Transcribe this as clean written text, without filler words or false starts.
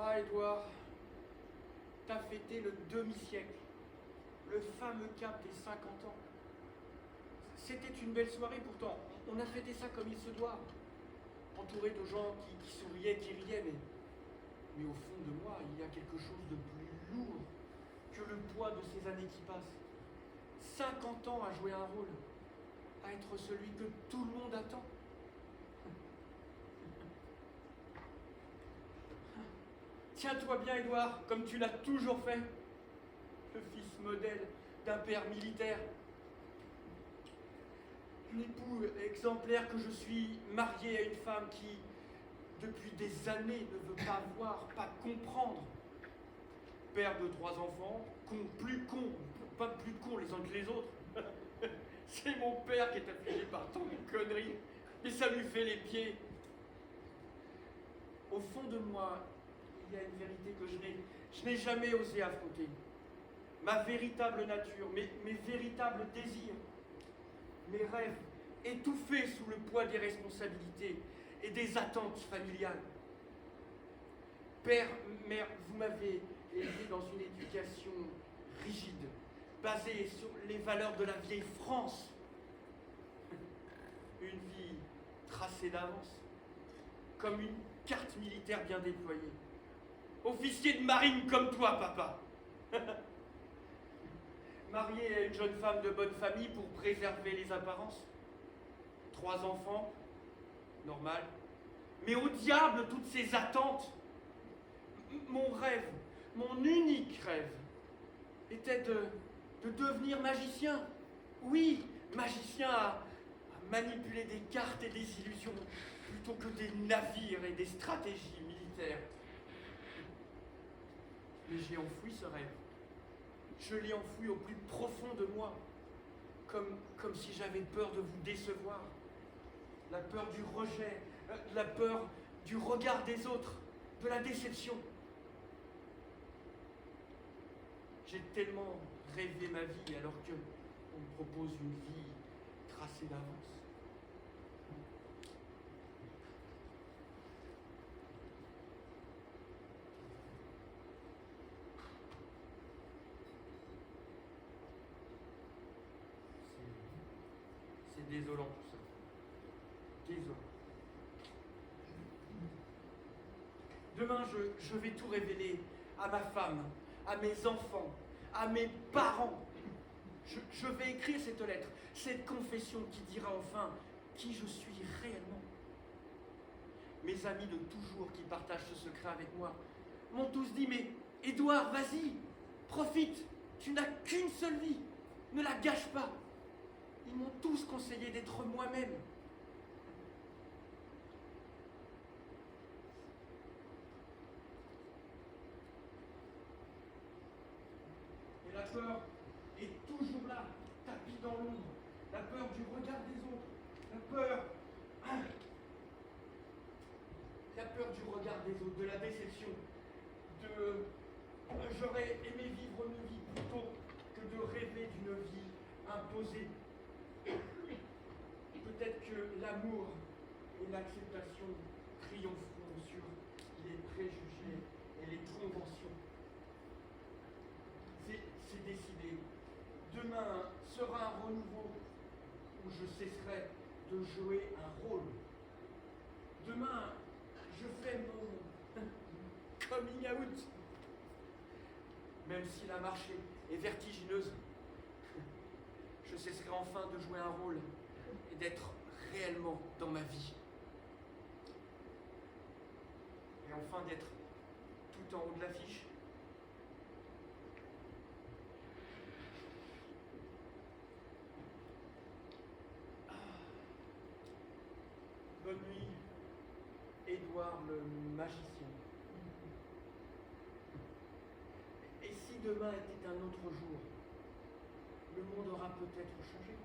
Ah, Édouard, t'as fêté le demi-siècle, le fameux cap des 50 ans. C'était une belle soirée pourtant. On a fêté ça comme il se doit, entouré de gens qui souriaient, qui riaient, mais au fond de moi, il y a quelque chose de plus lourd que le poids de ces années qui passent. 50 ans à jouer un rôle, à être celui que tout le monde attend. Tiens-toi bien, Édouard, comme tu l'as toujours fait. Le fils modèle d'un père militaire. L'époux exemplaire que je suis, marié à une femme qui, depuis des années, ne veut pas voir, pas comprendre. Père de 3 enfants, con, pas plus cons les uns que les autres. C'est mon père qui est affligé par tant de conneries, et ça lui fait les pieds. Au fond de moi, il y a une vérité que je n'ai jamais osé affronter. Ma véritable nature, mes véritables désirs, mes rêves, étouffés sous le poids des responsabilités et des attentes familiales. Père, mère, vous m'avez élevé dans une éducation rigide, basée sur les valeurs de la vieille France. Une vie tracée d'avance, comme une carte militaire bien déployée. Officier de marine comme toi, papa. Marié à une jeune femme de bonne famille pour préserver les apparences. 3 enfants, normal. Mais au diable toutes ces attentes. Mon rêve, mon unique rêve, était de devenir magicien. Oui, magicien à manipuler des cartes et des illusions, plutôt que des navires et des stratégies militaires. Mais j'ai enfoui ce rêve. Je l'ai enfoui au plus profond de moi, comme si j'avais peur de vous décevoir. La peur du rejet, la peur du regard des autres, de la déception. J'ai tellement rêvé ma vie alors que on me propose une vie tracée d'avance. C'est désolant tout ça. Désolant. Demain, je vais tout révéler à ma femme, à mes enfants, à mes parents. Je vais écrire cette lettre, cette confession qui dira enfin qui je suis réellement. Mes amis de toujours qui partagent ce secret avec moi m'ont tous dit « Mais Édouard, vas-y, profite, tu n'as qu'une seule vie, ne la gâche pas !» Ils m'ont tous conseillé d'être moi-même. Et la peur est toujours là, tapie dans l'ombre. La peur du regard des autres. La peur du regard des autres, de la déception. J'aurais aimé vivre une vie plutôt que de rêver d'une vie imposée. Peut-être que l'amour et l'acceptation triompheront sur les préjugés et les conventions. C'est décidé. Demain sera un renouveau où je cesserai de jouer un rôle. Demain, je fais mon coming out. Même si la marche est vertigineuse, je cesserai enfin de jouer un rôle et d'être réellement dans ma vie. Et enfin d'être tout en haut de l'affiche. Bonne nuit, Édouard le magicien. Et si demain était un autre jour, le monde aura peut-être changé.